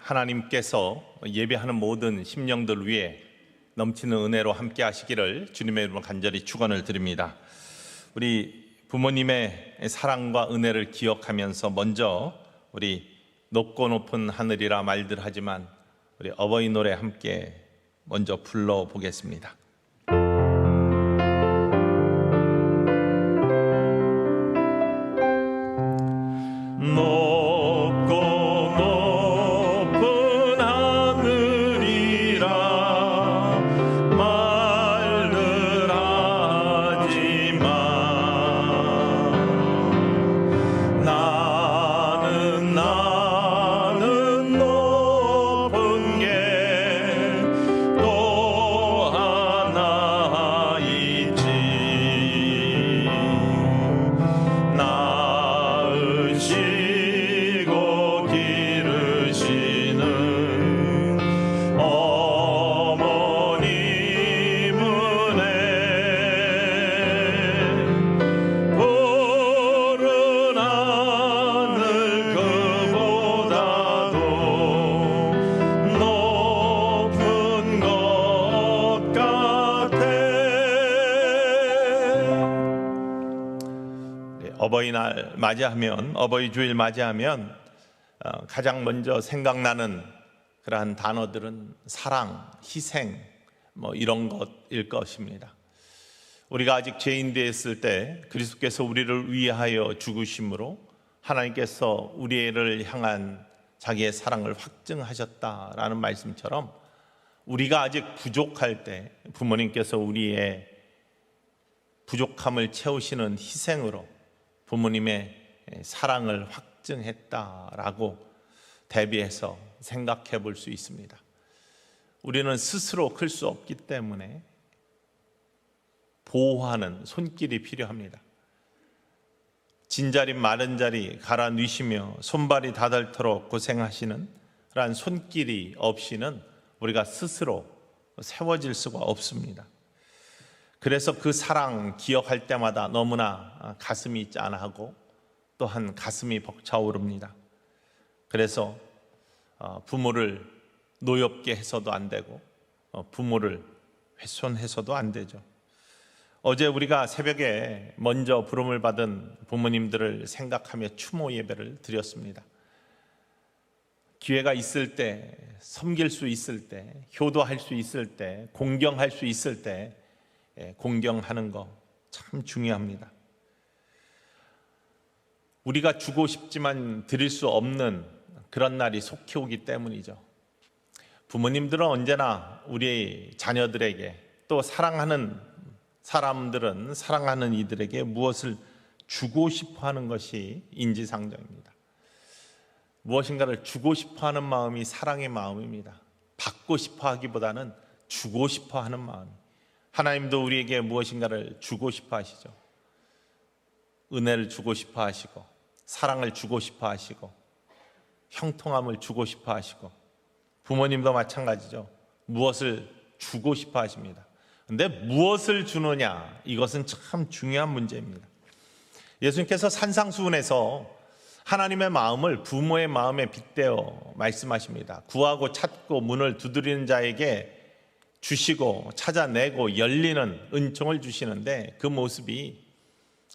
하나님께서 예배하는 모든 심령들 위해 넘치는 은혜로 함께 하시기를 주님의 이름으로 간절히 축원을 드립니다. 우리 부모님의 사랑과 은혜를 기억하면서 먼저 우리 높고 높은 하늘이라 말들 하지만 우리 어버이 노래 함께 먼저 불러보겠습니다. 어버이날 맞이하면, 어버이 주일 맞이하면 가장 먼저 생각나는 그러한 단어들은 사랑, 희생 이런 것일 것입니다. 우리가 아직 죄인 되었을 때 그리스도께서 우리를 위하여 죽으심으로 하나님께서 우리를 향한 자기의 사랑을 확증하셨다라는 말씀처럼 우리가 아직 부족할 때 부모님께서 우리의 부족함을 채우시는 희생으로 부모님의 사랑을 확증했다라고 대비해서 생각해 볼 수 있습니다. 우리는 스스로 클 수 없기 때문에 보호하는 손길이 필요합니다. 진자리 마른 자리 갈아 넣으시며 손발이 닿을토록 고생하시는 그러한 손길이 없이는 우리가 스스로 세워질 수가 없습니다. 그래서 그 사랑 기억할 때마다 너무나 가슴이 짠하고 또한 가슴이 벅차오릅니다. 그래서 부모를 노엽게 해서도 안 되고 부모를 훼손해서도 안 되죠. 어제 우리가 새벽에 먼저 부름을 받은 부모님들을 생각하며 추모 예배를 드렸습니다. 기회가 있을 때, 섬길 수 있을 때, 효도할 수 있을 때, 공경할 수 있을 때 공경하는 거 참 중요합니다. 우리가 주고 싶지만 드릴 수 없는 그런 날이 속히 오기 때문이죠. 부모님들은 언제나 우리 자녀들에게 또 사랑하는 사람들은 사랑하는 이들에게 무엇을 주고 싶어 하는 것이 인지상정입니다. 무엇인가를 주고 싶어 하는 마음이 사랑의 마음입니다. 받고 싶어 하기보다는 주고 싶어 하는 마음. 하나님도 우리에게 무엇인가를 주고 싶어 하시죠. 은혜를 주고 싶어 하시고 사랑을 주고 싶어 하시고 형통함을 주고 싶어 하시고 부모님도 마찬가지죠. 무엇을 주고 싶어 하십니다. 그런데 무엇을 주느냐, 이것은 참 중요한 문제입니다. 예수님께서 산상수훈에서 하나님의 마음을 부모의 마음에 빗대어 말씀하십니다. 구하고 찾고 문을 두드리는 자에게 주시고 찾아내고 열리는 은총을 주시는데 그 모습이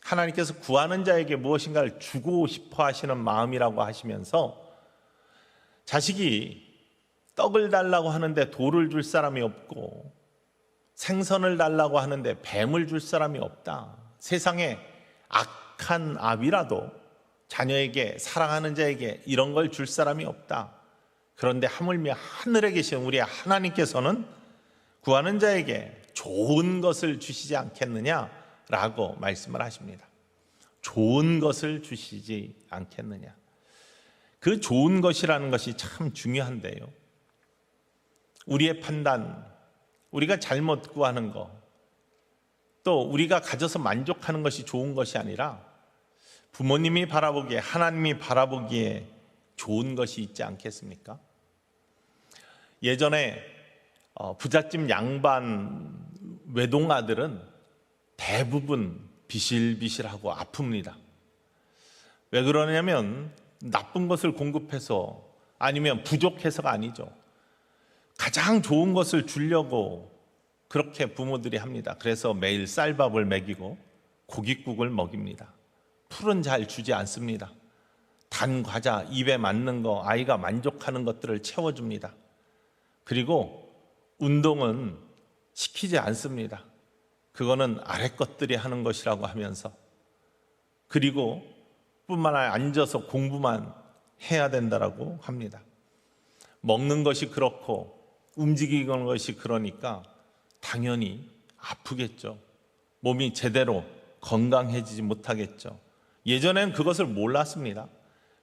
하나님께서 구하는 자에게 무엇인가를 주고 싶어 하시는 마음이라고 하시면서 자식이 떡을 달라고 하는데 돌을 줄 사람이 없고 생선을 달라고 하는데 뱀을 줄 사람이 없다. 세상에 악한 아비라도 자녀에게, 사랑하는 자에게 이런 걸 줄 사람이 없다. 그런데 하물며 하늘에 계신 우리 하나님께서는 구하는 자에게 좋은 것을 주시지 않겠느냐라고 말씀을 하십니다. 좋은 것을 주시지 않겠느냐. 그 좋은 것이라는 것이 참 중요한데요. 우리의 판단, 우리가 잘못 구하는 것, 또 우리가 가져서 만족하는 것이 좋은 것이 아니라 부모님이 바라보기에, 하나님이 바라보기에 좋은 것이 있지 않겠습니까? 예전에 부잣집 양반 외동아들은 대부분 비실비실하고 아픕니다. 왜 그러냐면 나쁜 것을 공급해서 아니면 부족해서가 아니죠. 가장 좋은 것을 주려고 그렇게 부모들이 합니다. 그래서 매일 쌀밥을 먹이고 고깃국을 먹입니다. 풀은 잘 주지 않습니다. 단 과자, 입에 맞는 거, 아이가 만족하는 것들을 채워줍니다. 그리고 운동은 시키지 않습니다. 그거는 아래 것들이 하는 것이라고 하면서, 그리고 뿐만 아니라 앉아서 공부만 해야 된다라고 합니다. 먹는 것이 그렇고 움직이는 것이 그러니까 당연히 아프겠죠. 몸이 제대로 건강해지지 못하겠죠. 예전엔 그것을 몰랐습니다.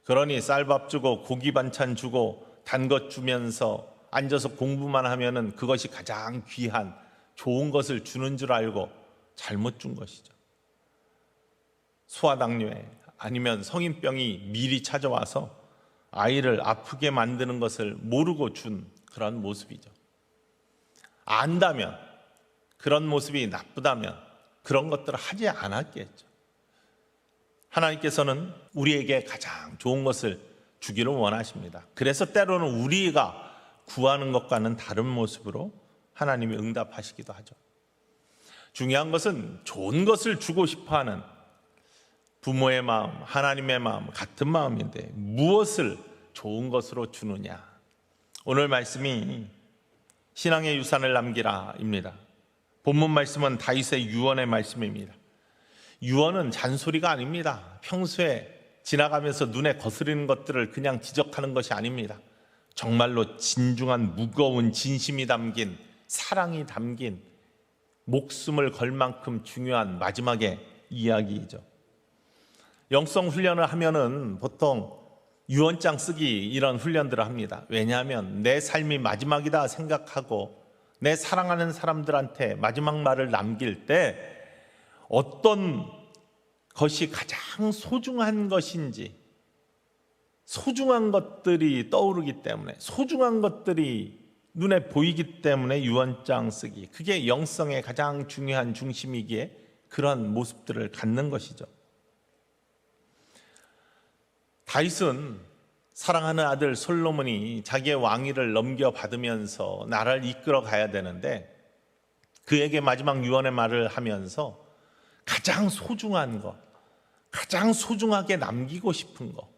그러니 쌀밥 주고 고기 반찬 주고 단 것 주면서 앉아서 공부만 하면은 그것이 가장 귀한 좋은 것을 주는 줄 알고 잘못 준 것이죠. 소아당뇨에 아니면 성인병이 미리 찾아와서 아이를 아프게 만드는 것을 모르고 준 그런 모습이죠. 안다면, 그런 모습이 나쁘다면 그런 것들을 하지 않았겠죠. 하나님께서는 우리에게 가장 좋은 것을 주기를 원하십니다. 그래서 때로는 우리가 구하는 것과는 다른 모습으로 하나님이 응답하시기도 하죠. 중요한 것은 좋은 것을 주고 싶어하는 부모의 마음, 하나님의 마음 같은 마음인데 무엇을 좋은 것으로 주느냐. 오늘 말씀이 신앙의 유산을 남기라입니다. 본문 말씀은 다윗의 유언의 말씀입니다. 유언은 잔소리가 아닙니다. 평소에 지나가면서 눈에 거스르는 것들을 그냥 지적하는 것이 아닙니다. 정말로 진중한 무거운 진심이 담긴, 사랑이 담긴, 목숨을 걸 만큼 중요한 마지막의 이야기이죠. 영성 훈련을 하면은 보통 유언장 쓰기 이런 훈련들을 합니다. 왜냐하면 내 삶이 마지막이다 생각하고 내 사랑하는 사람들한테 마지막 말을 남길 때 어떤 것이 가장 소중한 것인지, 소중한 것들이 떠오르기 때문에, 소중한 것들이 눈에 보이기 때문에 유언장 쓰기, 그게 영성의 가장 중요한 중심이기에 그런 모습들을 갖는 것이죠. 다윗은 사랑하는 아들 솔로몬이 자기의 왕위를 넘겨받으면서 나라를 이끌어 가야 되는데 그에게 마지막 유언의 말을 하면서 가장 소중한 것, 가장 소중하게 남기고 싶은 것,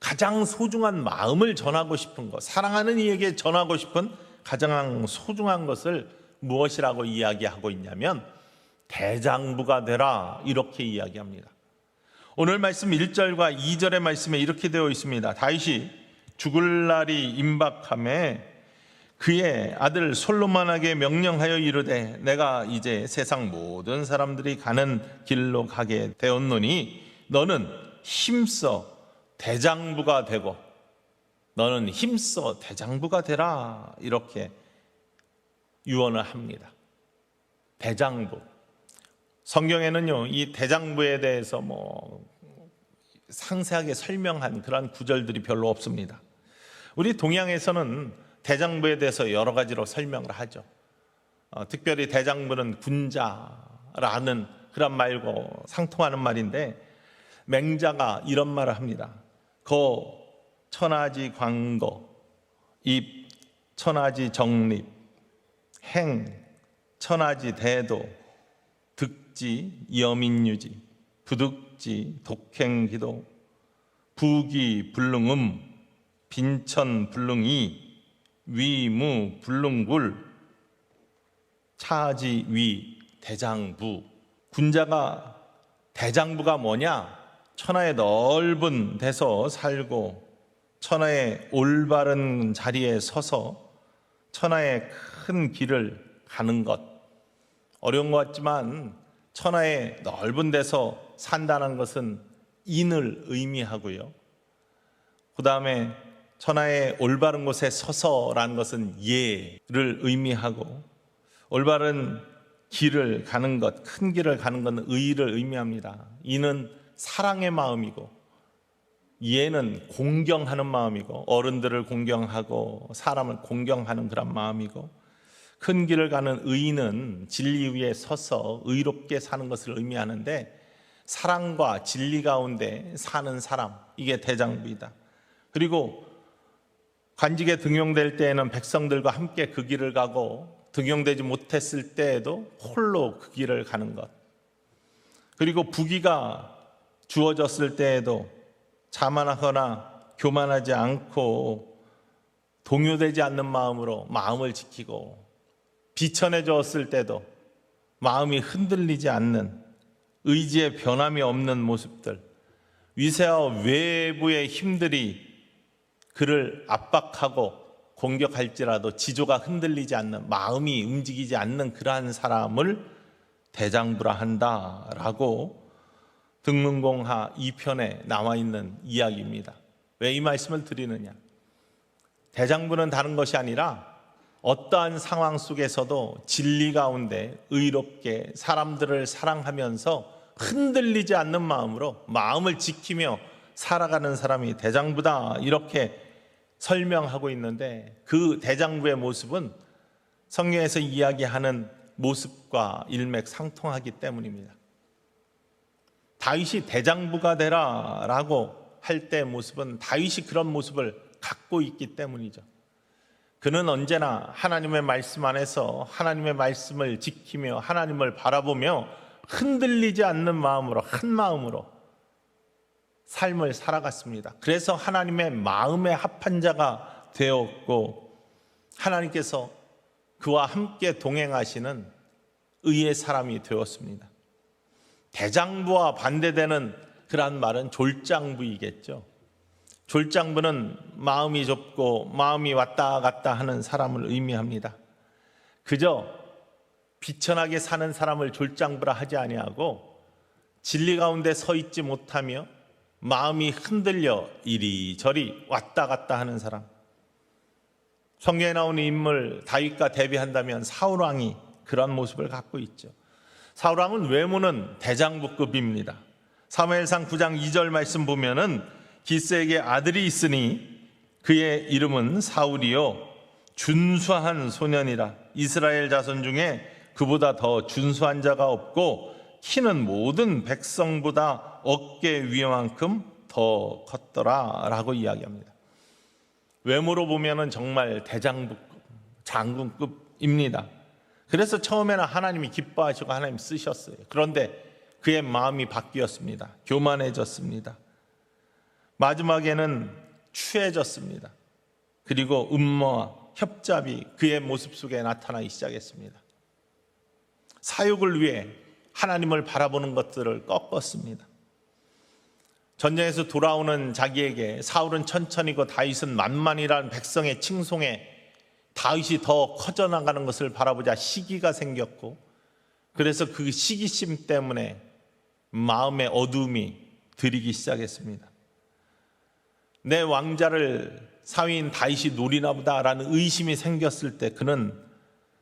가장 소중한 마음을 전하고 싶은 것, 사랑하는 이에게 전하고 싶은 가장 소중한 것을 무엇이라고 이야기하고 있냐면 대장부가 되라, 이렇게 이야기합니다. 오늘 말씀 1절과 2절의 말씀에 이렇게 되어 있습니다. 다윗이 죽을 날이 임박함에 그의 아들 솔로몬에게 명령하여 이르되 내가 이제 세상 모든 사람들이 가는 길로 가게 되었노니 너는 힘써 대장부가 되고, 너는 힘써 대장부가 되라, 이렇게 유언을 합니다. 대장부, 성경에는요 이 대장부에 대해서 상세하게 설명한 그런 구절들이 별로 없습니다. 우리 동양에서는 대장부에 대해서 여러 가지로 설명을 하죠. 특별히 대장부는 군자라는 그런 말고 상통하는 말인데, 맹자가 이런 말을 합니다. 거 천하지 광거, 입 천하지 정립, 행 천하지 대도, 득지 여민유지, 부득지 독행기도, 부기 불능음, 빈천 불능이, 위무 불능굴, 차지위 대장부. 군자가, 대장부가 뭐냐? 천하의 넓은 데서 살고 천하의 올바른 자리에 서서 천하의 큰 길을 가는 것. 어려운 것 같지만 천하의 넓은 데서 산다는 것은 인을 의미하고요, 그 다음에 천하의 올바른 곳에 서서라는 것은 예를 의미하고, 올바른 길을 가는 것, 큰 길을 가는 것은 의를 의미합니다. 이는 사랑의 마음이고, 예는 공경하는 마음이고, 어른들을 공경하고 사람을 공경하는 그런 마음이고, 큰 길을 가는 의는 진리 위에 서서 의롭게 사는 것을 의미하는데, 사랑과 진리 가운데 사는 사람, 이게 대장부이다. 그리고 관직에 등용될 때에는 백성들과 함께 그 길을 가고 등용되지 못했을 때에도 홀로 그 길을 가는 것. 그리고 부귀가 주어졌을 때에도 자만하거나 교만하지 않고 동요되지 않는 마음으로 마음을 지키고, 비천해졌을 때도 마음이 흔들리지 않는 의지의 변함이 없는 모습들, 위세와 외부의 힘들이 그를 압박하고 공격할지라도 지조가 흔들리지 않는, 마음이 움직이지 않는 그러한 사람을 대장부라 한다라고 등문공하 2편에 나와 있는 이야기입니다. 왜 이 말씀을 드리느냐? 대장부는 다른 것이 아니라 어떠한 상황 속에서도 진리 가운데 의롭게 사람들을 사랑하면서 흔들리지 않는 마음으로 마음을 지키며 살아가는 사람이 대장부다, 이렇게 설명하고 있는데, 그 대장부의 모습은 성경에서 이야기하는 모습과 일맥상통하기 때문입니다. 다윗이 대장부가 되라 라고 할 때 모습은 다윗이 그런 모습을 갖고 있기 때문이죠. 그는 언제나 하나님의 말씀 안에서 하나님의 말씀을 지키며 하나님을 바라보며 흔들리지 않는 마음으로, 한 마음으로 삶을 살아갔습니다. 그래서 하나님의 마음에 합한 자가 되었고, 하나님께서 그와 함께 동행하시는 의의 사람이 되었습니다. 대장부와 반대되는 그러한 말은 졸장부이겠죠. 졸장부는 마음이 좁고 마음이 왔다 갔다 하는 사람을 의미합니다. 그저 비천하게 사는 사람을 졸장부라 하지 아니하고, 진리 가운데 서 있지 못하며 마음이 흔들려 이리저리 왔다 갔다 하는 사람. 성경에 나오는 인물 다윗과 대비한다면 사울왕이 그런 모습을 갖고 있죠. 사울왕은 외모는 대장부급입니다. 사무엘상 9장 2절 말씀 보면은 기스에게 아들이 있으니 그의 이름은 사울이요 준수한 소년이라. 이스라엘 자손 중에 그보다 더 준수한 자가 없고 키는 모든 백성보다 어깨 위만큼 더 컸더라 라고 이야기합니다. 외모로 보면은 정말 대장부급, 장군급입니다. 그래서 처음에는 하나님이 기뻐하시고 하나님 쓰셨어요. 그런데 그의 마음이 바뀌었습니다. 교만해졌습니다. 마지막에는 추해졌습니다. 그리고 음모와 협잡이 그의 모습 속에 나타나기 시작했습니다. 사욕을 위해 하나님을 바라보는 것들을 꺾었습니다. 전쟁에서 돌아오는 자기에게 사울은 천천히고 다윗은 만만이라는 백성의 칭송에 다윗이 더 커져나가는 것을 바라보자 시기가 생겼고, 그래서 그 시기심 때문에 마음의 어두움이 들이기 시작했습니다. 내 왕자를 사위인 다윗이 노리나 보다라는 의심이 생겼을 때 그는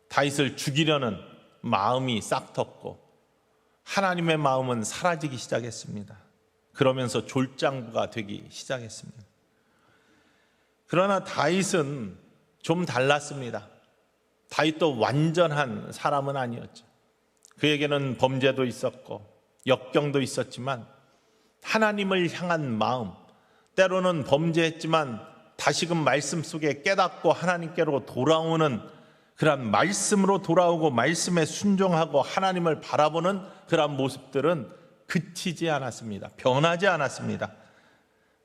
다윗을 죽이려는 마음이 싹텄고 하나님의 마음은 사라지기 시작했습니다. 그러면서 졸장부가 되기 시작했습니다. 그러나 다윗은 좀 달랐습니다. 다윗도 완전한 사람은 아니었죠. 그에게는 범죄도 있었고 역경도 있었지만 하나님을 향한 마음, 때로는 범죄했지만 다시금 말씀 속에 깨닫고 하나님께로 돌아오는 그런 말씀으로 돌아오고 말씀에 순종하고 하나님을 바라보는 그런 모습들은 그치지 않았습니다. 변하지 않았습니다.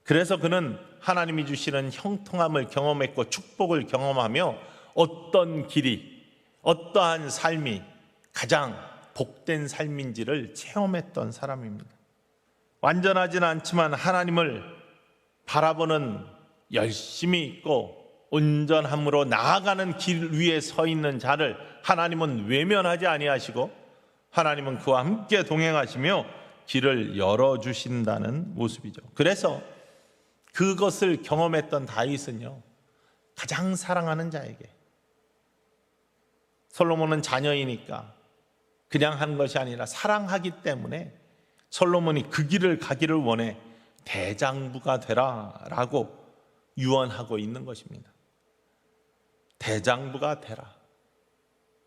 그래서 그는 하나님이 주시는 형통함을 경험했고 축복을 경험하며 어떤 길이, 어떠한 삶이 가장 복된 삶인지를 체험했던 사람입니다. 완전하지는 않지만 하나님을 바라보는 열심히 있고 온전함으로 나아가는 길 위에 서 있는 자를 하나님은 외면하지 아니하시고 하나님은 그와 함께 동행하시며 길을 열어주신다는 모습이죠. 그래서 그것을 경험했던 다윗은요, 가장 사랑하는 자에게, 솔로몬은 자녀이니까 그냥 한 것이 아니라 사랑하기 때문에 솔로몬이 그 길을 가기를 원해 대장부가 되라 라고 유언하고 있는 것입니다. 대장부가 되라.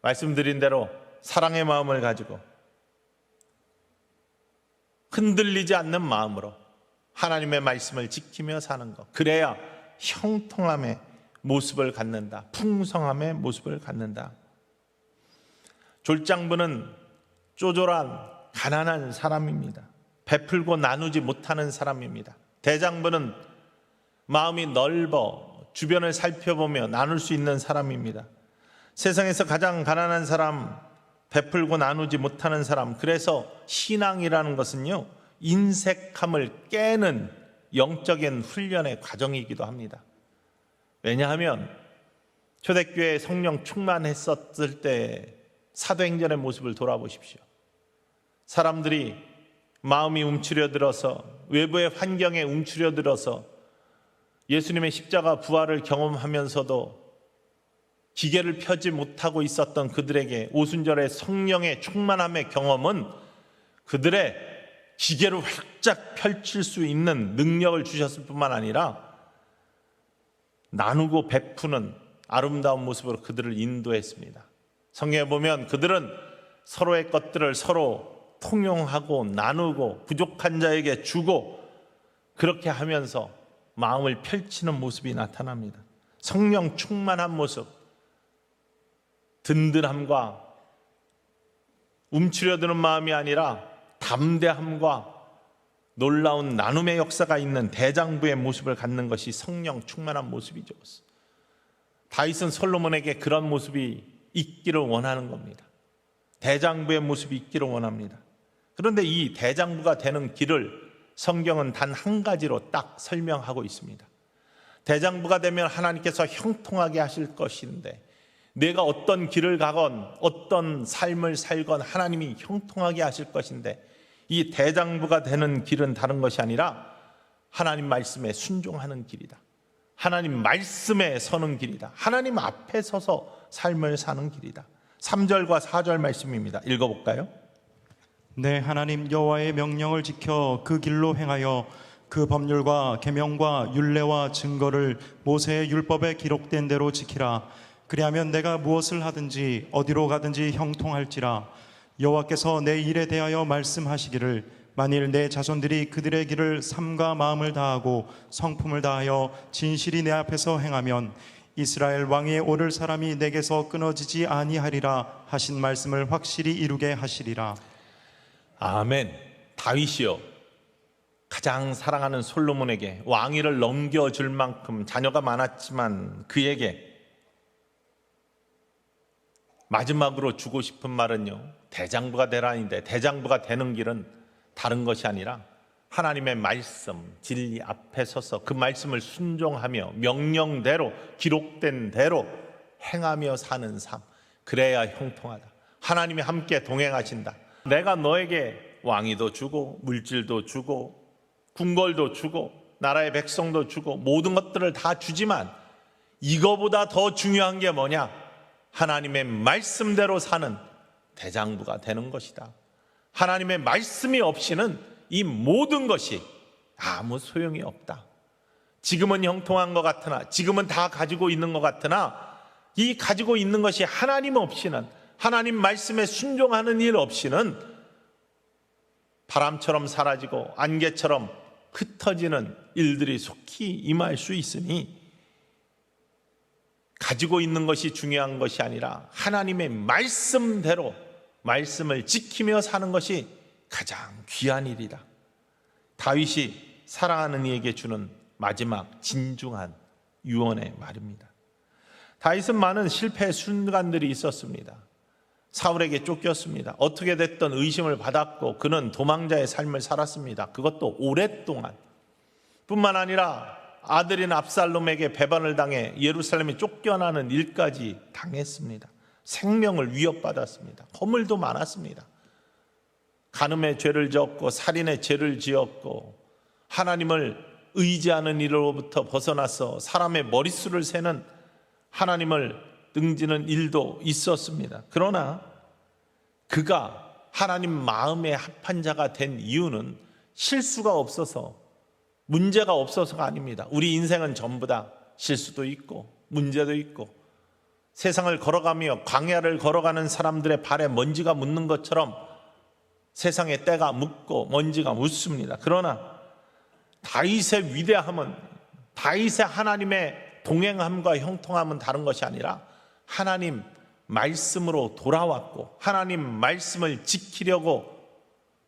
말씀드린 대로 사랑의 마음을 가지고 흔들리지 않는 마음으로 하나님의 말씀을 지키며 사는 것, 그래야 형통함에 모습을 갖는다. 풍성함의 모습을 갖는다. 졸장부는 쪼졸한 가난한 사람입니다. 베풀고 나누지 못하는 사람입니다. 대장부는 마음이 넓어 주변을 살펴보며 나눌 수 있는 사람입니다. 세상에서 가장 가난한 사람, 베풀고 나누지 못하는 사람. 그래서 신앙이라는 것은요, 인색함을 깨는 영적인 훈련의 과정이기도 합니다. 왜냐하면 초대교회에 성령 충만했었을 때 사도행전의 모습을 돌아보십시오. 사람들이 마음이 움츠려들어서, 외부의 환경에 움츠려들어서 예수님의 십자가 부활을 경험하면서도 기계를 펴지 못하고 있었던 그들에게 오순절의 성령의 충만함의 경험은 그들의 기계를 활짝 펼칠 수 있는 능력을 주셨을 뿐만 아니라 나누고 베푸는 아름다운 모습으로 그들을 인도했습니다. 성경에 보면 그들은 서로의 것들을 서로 통용하고 나누고 부족한 자에게 주고 그렇게 하면서 마음을 펼치는 모습이 나타납니다. 성령 충만한 모습, 든든함과 움츠려드는 마음이 아니라 담대함과 놀라운 나눔의 역사가 있는 대장부의 모습을 갖는 것이 성령 충만한 모습이죠. 다윗은 솔로몬에게 그런 모습이 있기를 원하는 겁니다. 대장부의 모습이 있기를 원합니다. 그런데 이 대장부가 되는 길을 성경은 단 한 가지로 딱 설명하고 있습니다. 대장부가 되면 하나님께서 형통하게 하실 것인데, 내가 어떤 길을 가건 어떤 삶을 살건 하나님이 형통하게 하실 것인데, 이 대장부가 되는 길은 다른 것이 아니라 하나님 말씀에 순종하는 길이다. 하나님 말씀에 서는 길이다. 하나님 앞에 서서 삶을 사는 길이다. 3절과 4절 말씀입니다. 읽어볼까요? 내 하나님 여호와의 명령을 지켜 그 길로 행하여 그 법률과 계명과 율례와 증거를 모세의 율법에 기록된 대로 지키라. 그리하면 내가 무엇을 하든지 어디로 가든지 형통할지라. 여호와께서 내 일에 대하여 말씀하시기를 만일 내 자손들이 그들의 길을 삼가 마음을 다하고 성품을 다하여 진실이 내 앞에서 행하면 이스라엘 왕위에 오를 사람이 내게서 끊어지지 아니하리라 하신 말씀을 확실히 이루게 하시리라. 아멘. 다윗이요, 가장 사랑하는 솔로몬에게 왕위를 넘겨줄 만큼 자녀가 많았지만 그에게 마지막으로 주고 싶은 말은요, 대장부가 되라는데, 대장부가 되는 길은 다른 것이 아니라 하나님의 말씀, 진리 앞에 서서 그 말씀을 순종하며 명령대로 기록된 대로 행하며 사는 삶, 그래야 형통하다. 하나님이 함께 동행하신다. 내가 너에게 왕위도 주고 물질도 주고 궁궐도 주고 나라의 백성도 주고 모든 것들을 다 주지만 이거보다 더 중요한 게 뭐냐? 하나님의 말씀대로 사는 대장부가 되는 것이다. 하나님의 말씀이 없이는 이 모든 것이 아무 소용이 없다. 지금은 형통한 것 같으나, 지금은 다 가지고 있는 것 같으나, 이 가지고 있는 것이 하나님 없이는, 하나님 말씀에 순종하는 일 없이는 바람처럼 사라지고 안개처럼 흩어지는 일들이 속히 임할 수 있으니, 가지고 있는 것이 중요한 것이 아니라 하나님의 말씀대로 말씀을 지키며 사는 것이 가장 귀한 일이다. 다윗이 사랑하는 이에게 주는 마지막 진중한 유언의 말입니다. 다윗은 많은 실패의 순간들이 있었습니다. 사울에게 쫓겼습니다. 어떻게 됐든 의심을 받았고 그는 도망자의 삶을 살았습니다. 그것도 오랫동안. 뿐만 아니라 아들인 압살롬에게 배반을 당해 예루살렘에 쫓겨나는 일까지 당했습니다. 생명을 위협받았습니다. 허물도 많았습니다. 간음의 죄를 지었고 살인의 죄를 지었고 하나님을 의지하는 일로부터 벗어나서 사람의 머릿수를 세는, 하나님을 등지는 일도 있었습니다. 그러나 그가 하나님 마음에 합한 자가 된 이유는 실수가 없어서, 문제가 없어서가 아닙니다. 우리 인생은 전부 다 실수도 있고 문제도 있고, 세상을 걸어가며 광야를 걸어가는 사람들의 발에 먼지가 묻는 것처럼 세상에 때가 묻고 먼지가 묻습니다. 그러나 다윗의 위대함은, 다윗의 하나님의 동행함과 형통함은 다른 것이 아니라 하나님 말씀으로 돌아왔고 하나님 말씀을 지키려고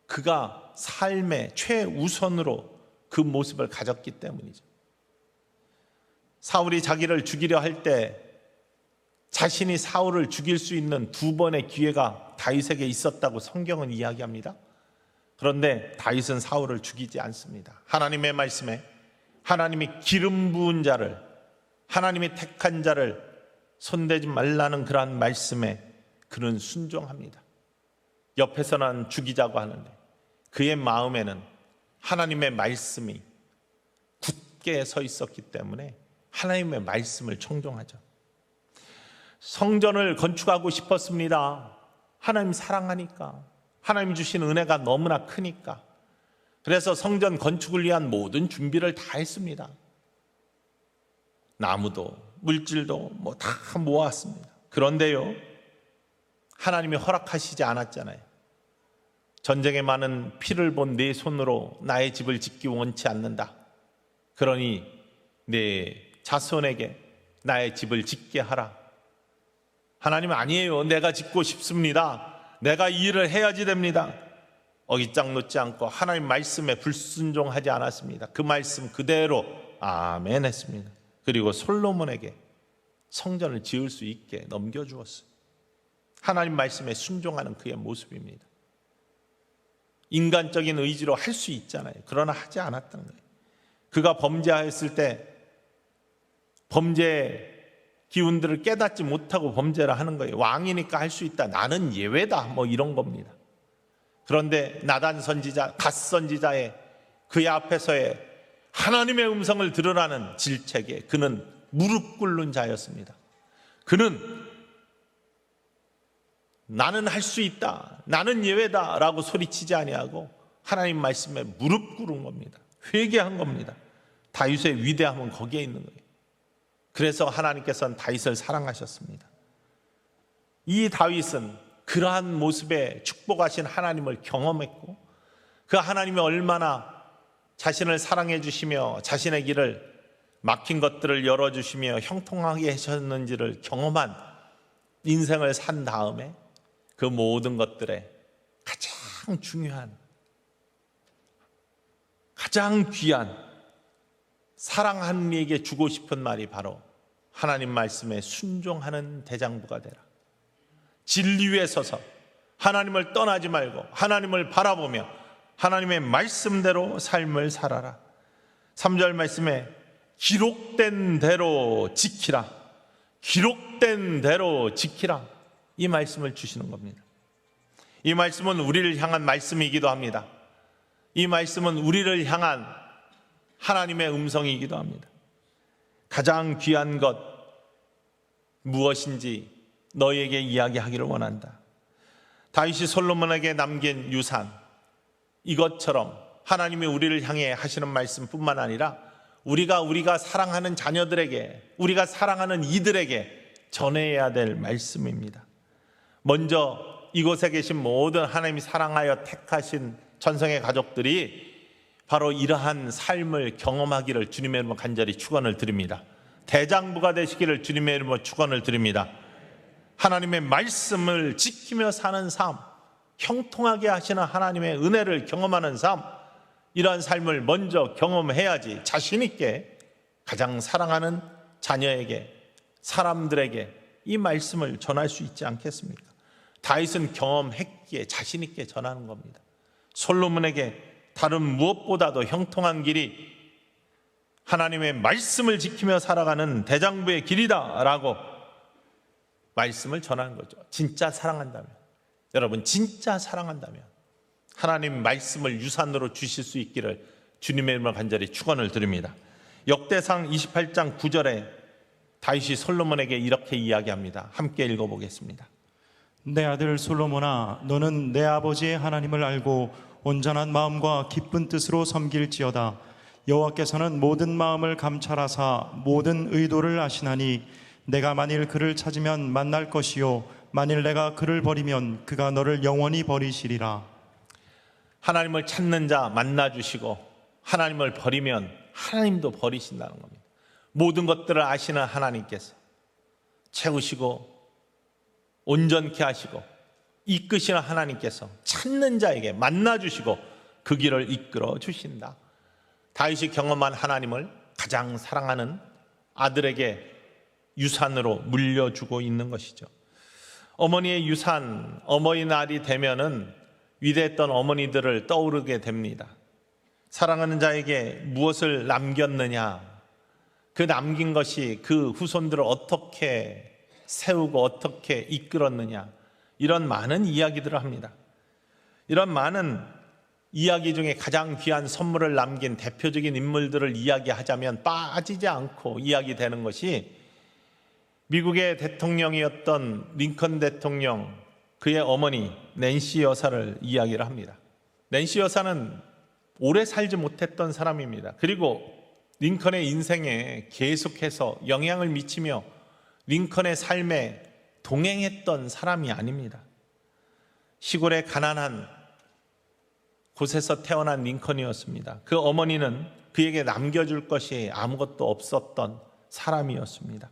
그가 삶의 최우선으로 그 모습을 가졌기 때문이죠. 사울이 자기를 죽이려 할 때 자신이 사울을 죽일 수 있는 2번의 기회가 다윗에게 있었다고 성경은 이야기합니다. 그런데 다윗은 사울을 죽이지 않습니다. 하나님의 말씀에 하나님이 기름 부은 자를, 하나님이 택한 자를 손대지 말라는 그러한 말씀에 그는 순종합니다. 옆에서는 죽이자고 하는데 그의 마음에는 하나님의 말씀이 굳게 서 있었기 때문에 하나님의 말씀을 청종하죠. 성전을 건축하고 싶었습니다. 하나님 사랑하니까, 하나님 주신 은혜가 너무나 크니까. 그래서 성전 건축을 위한 모든 준비를 다 했습니다. 나무도 물질도 다 모았습니다. 그런데요, 하나님이 허락하시지 않았잖아요. 전쟁에 많은 피를 본 내 손으로 나의 집을 짓기 원치 않는다. 그러니 내 자손에게 나의 집을 짓게 하라. 하나님은 아니에요. 내가 짓고 싶습니다. 내가 이 일을 해야지 됩니다. 어깃장 놓지 않고 하나님 말씀에 불순종하지 않았습니다. 그 말씀 그대로 아멘 했습니다. 그리고 솔로몬에게 성전을 지을 수 있게 넘겨주었어요. 하나님 말씀에 순종하는 그의 모습입니다. 인간적인 의지로 할 수 있잖아요. 그러나 하지 않았던 거예요. 그가 범죄하였을 때 범죄의 기운들을 깨닫지 못하고 범죄를 하는 거예요. 왕이니까 할 수 있다. 나는 예외다. 이런 겁니다. 그런데 나단 선지자, 갓 선지자의 그의 앞에서의 하나님의 음성을 들으라는 질책에 그는 무릎 꿇는 자였습니다. 그는 나는 할 수 있다, 나는 예외다 라고 소리치지 아니하고 하나님 말씀에 무릎 꿇은 겁니다. 회개한 겁니다. 다윗의 위대함은 거기에 있는 거예요. 그래서 하나님께서는 다윗을 사랑하셨습니다. 이 다윗은 그러한 모습에 축복하신 하나님을 경험했고 그 하나님이 얼마나 자신을 사랑해 주시며 자신의 길을 막힌 것들을 열어주시며 형통하게 하셨는지를 경험한 인생을 산 다음에 그 모든 것들에 가장 중요한, 가장 귀한 사랑하는 이에게 주고 싶은 말이 바로 하나님 말씀에 순종하는 대장부가 되라. 진리 위에 서서 하나님을 떠나지 말고 하나님을 바라보며 하나님의 말씀대로 삶을 살아라. 3절 말씀에 기록된 대로 지키라. 기록된 대로 지키라. 이 말씀을 주시는 겁니다. 이 말씀은 우리를 향한 말씀이기도 합니다. 이 말씀은 우리를 향한 하나님의 음성이기도 합니다. 가장 귀한 것 무엇인지 너희에게 이야기하기를 원한다. 다윗이 솔로몬에게 남긴 유산, 이것처럼 하나님이 우리를 향해 하시는 말씀뿐만 아니라 우리가 사랑하는 자녀들에게, 우리가 사랑하는 이들에게 전해야 될 말씀입니다. 먼저 이곳에 계신 모든 하나님이 사랑하여 택하신 천성의 가족들이 바로 이러한 삶을 경험하기를 주님의 이름으로 간절히 축원을 드립니다. 대장부가 되시기를 주님의 이름으로 축원을 드립니다. 하나님의 말씀을 지키며 사는 삶, 형통하게 하시는 하나님의 은혜를 경험하는 삶, 이러한 삶을 먼저 경험해야지 자신 있게 가장 사랑하는 자녀에게, 사람들에게 이 말씀을 전할 수 있지 않겠습니까? 다윗은 경험했기에 자신 있게 전하는 겁니다. 솔로몬에게 다른 무엇보다도 형통한 길이 하나님의 말씀을 지키며 살아가는 대장부의 길이다 라고 말씀을 전하는 거죠. 진짜 사랑한다면, 여러분 진짜 사랑한다면 하나님 말씀을 유산으로 주실 수 있기를 주님의 이름으로 간절히 축원을 드립니다. 역대상 28장 9절에 다윗이 솔로몬에게 이렇게 이야기합니다. 함께 읽어보겠습니다. 내 아들 솔로몬아, 너는 내 아버지의 하나님을 알고 온전한 마음과 기쁜 뜻으로 섬길지어다. 여호와께서는 모든 마음을 감찰하사 모든 의도를 아시나니 내가 만일 그를 찾으면 만날 것이요 만일 내가 그를 버리면 그가 너를 영원히 버리시리라. 하나님을 찾는 자 만나주시고 하나님을 버리면 하나님도 버리신다는 겁니다. 모든 것들을 아시는 하나님께서 채우시고 온전케 하시고 이끄시는 하나님께서 찾는 자에게 만나주시고 그 길을 이끌어 주신다. 다윗이 경험한 하나님을 가장 사랑하는 아들에게 유산으로 물려주고 있는 것이죠. 어머니의 유산, 어머니날이 되면은 위대했던 어머니들을 떠오르게 됩니다. 사랑하는 자에게 무엇을 남겼느냐, 그 남긴 것이 그 후손들을 어떻게 세우고 어떻게 이끌었느냐, 이런 많은 이야기들을 합니다. 이런 많은 이야기 중에 가장 귀한 선물을 남긴 대표적인 인물들을 이야기하자면 빠지지 않고 이야기되는 것이 미국의 대통령이었던 링컨 대통령, 그의 어머니 낸시 여사를 이야기를 합니다. 낸시 여사는 오래 살지 못했던 사람입니다. 그리고 링컨의 인생에 계속해서 영향을 미치며 링컨의 삶에 동행했던 사람이 아닙니다. 시골의 가난한 곳에서 태어난 링컨이었습니다. 그 어머니는 그에게 남겨줄 것이 아무것도 없었던 사람이었습니다.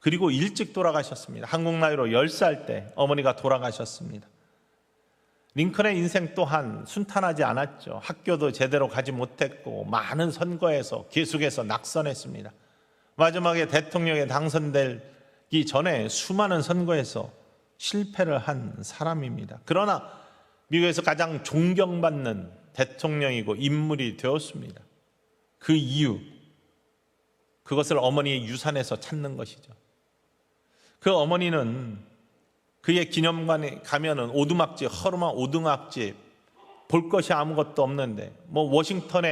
그리고 일찍 돌아가셨습니다. 한국 나이로 10살 때 어머니가 돌아가셨습니다. 링컨의 인생 또한 순탄하지 않았죠. 학교도 제대로 가지 못했고 많은 선거에서 계속해서 낙선했습니다. 마지막에 대통령에 당선되기 전에 수많은 선거에서 실패를 한 사람입니다. 그러나 미국에서 가장 존경받는 대통령이고 인물이 되었습니다. 그 이유, 그것을 어머니의 유산에서 찾는 것이죠. 그 어머니는 그의 기념관에 가면은 오두막집, 허름한 오두막집, 볼 것이 아무것도 없는데, 워싱턴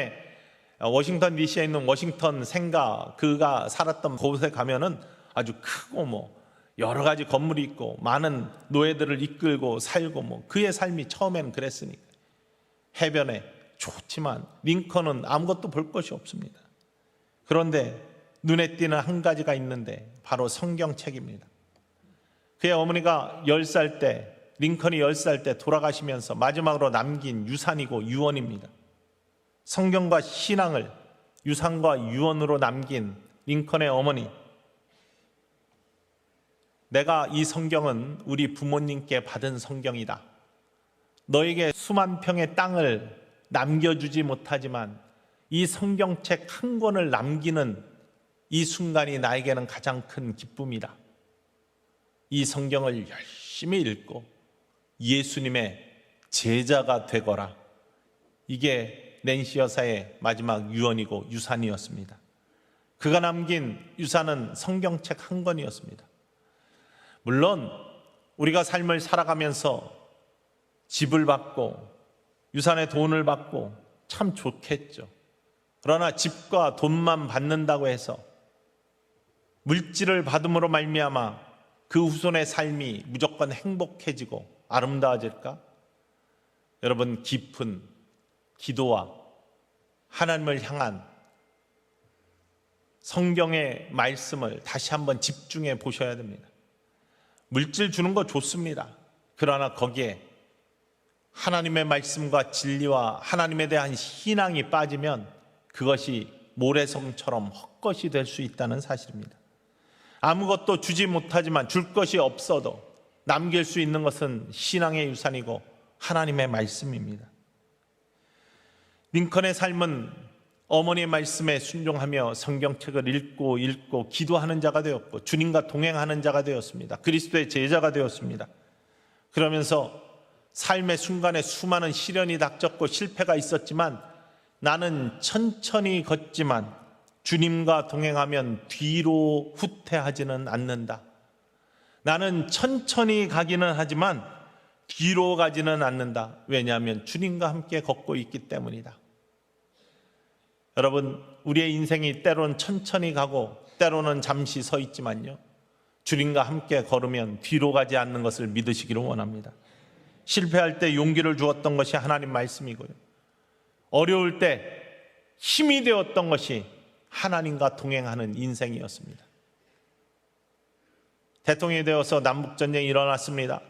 DC에 있는 워싱턴 생가, 그가 살았던 곳에 가면은 아주 크고 여러 가지 건물이 있고 많은 노예들을 이끌고 살고 그의 삶이 처음에는 그랬으니까 해변에 좋지만 링컨은 아무것도 볼 것이 없습니다. 그런데 눈에 띄는 한 가지가 있는데 바로 성경책입니다. 그의 어머니가 10살 때, 링컨이 10살 때 돌아가시면서 마지막으로 남긴 유산이고 유언입니다. 성경과 신앙을 유산과 유언으로 남긴 링컨의 어머니, 내가 이 성경은 우리 부모님께 받은 성경이다. 너에게 수만 평의 땅을 남겨주지 못하지만 이 성경책 한 권을 남기는 이 순간이 나에게는 가장 큰 기쁨이다. 이 성경을 열심히 읽고 예수님의 제자가 되거라. 이게 낸시 여사의 마지막 유언이고 유산이었습니다. 그가 남긴 유산은 성경책 한 권이었습니다. 물론 우리가 삶을 살아가면서 집을 받고 유산의 돈을 받고 참 좋겠죠. 그러나 집과 돈만 받는다고 해서 물질을 받음으로 말미암아 그 후손의 삶이 무조건 행복해지고 아름다워질까? 여러분, 깊은 기도와 하나님을 향한 성경의 말씀을 다시 한번 집중해 보셔야 됩니다. 물질 주는 거 좋습니다. 그러나 거기에 하나님의 말씀과 진리와 하나님에 대한 신앙이 빠지면 그것이 모래성처럼 헛것이 될 수 있다는 사실입니다. 아무것도 주지 못하지만 줄 것이 없어도 남길 수 있는 것은 신앙의 유산이고 하나님의 말씀입니다. 링컨의 삶은 어머니의 말씀에 순종하며 성경책을 읽고 기도하는 자가 되었고 주님과 동행하는 자가 되었습니다. 그리스도의 제자가 되었습니다. 그러면서 삶의 순간에 수많은 시련이 닥쳤고 실패가 있었지만 나는 천천히 걷지만 주님과 동행하면 뒤로 후퇴하지는 않는다. 나는 천천히 가기는 하지만 뒤로 가지는 않는다. 왜냐하면 주님과 함께 걷고 있기 때문이다. 여러분, 우리의 인생이 때로는 천천히 가고 때로는 잠시 서 있지만요, 주님과 함께 걸으면 뒤로 가지 않는 것을 믿으시기를 원합니다. 실패할 때 용기를 주었던 것이 하나님 말씀이고요, 어려울 때 힘이 되었던 것이 하나님과 동행하는 인생이었습니다. 대통령이 되어서 남북전쟁이 일어났습니다.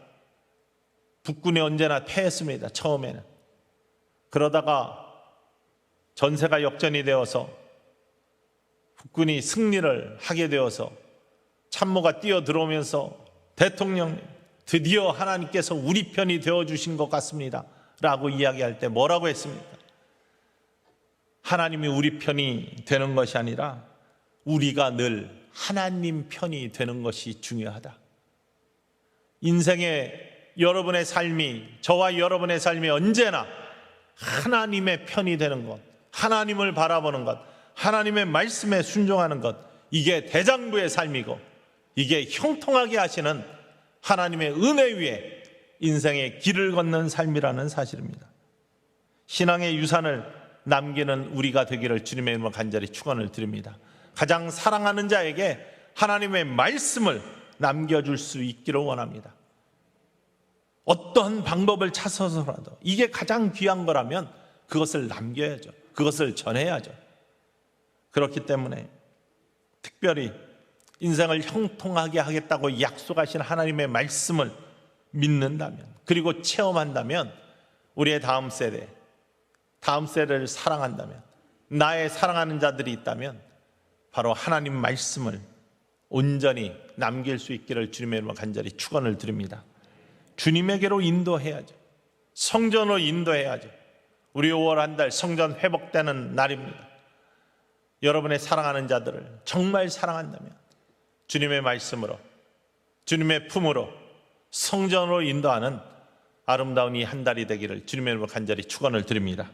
북군이 언제나 패했습니다. 처음에는. 그러다가 전세가 역전이 되어서 국군이 승리를 하게 되어서 참모가 뛰어들어오면서 대통령님, 드디어 하나님께서 우리 편이 되어주신 것 같습니다 라고 이야기할 때 뭐라고 했습니까? 하나님이 우리 편이 되는 것이 아니라 우리가 늘 하나님 편이 되는 것이 중요하다. 인생의 여러분의 삶이, 저와 여러분의 삶이 언제나 하나님의 편이 되는 것, 하나님을 바라보는 것, 하나님의 말씀에 순종하는 것, 이게 대장부의 삶이고 이게 형통하게 하시는 하나님의 은혜 위에 인생의 길을 걷는 삶이라는 사실입니다. 신앙의 유산을 남기는 우리가 되기를 주님의 이름으로 간절히 축원을 드립니다. 가장 사랑하는 자에게 하나님의 말씀을 남겨줄 수 있기를 원합니다. 어떤 방법을 찾아서라도 이게 가장 귀한 거라면 그것을 남겨야죠. 그것을 전해야죠. 그렇기 때문에 특별히 인생을 형통하게 하겠다고 약속하신 하나님의 말씀을 믿는다면, 그리고 체험한다면, 우리의 다음 세대를 사랑한다면, 나의 사랑하는 자들이 있다면 바로 하나님 말씀을 온전히 남길 수 있기를 주님의 이름으로 간절히 축원을 드립니다. 주님에게로 인도해야죠. 성전으로 인도해야죠. 우리 5월 한 달 성전 회복되는 날입니다. 여러분의 사랑하는 자들을 정말 사랑한다면 주님의 말씀으로, 주님의 품으로 성전으로 인도하는 아름다운 이 한 달이 되기를 주님의 이름으로 간절히 축원을 드립니다.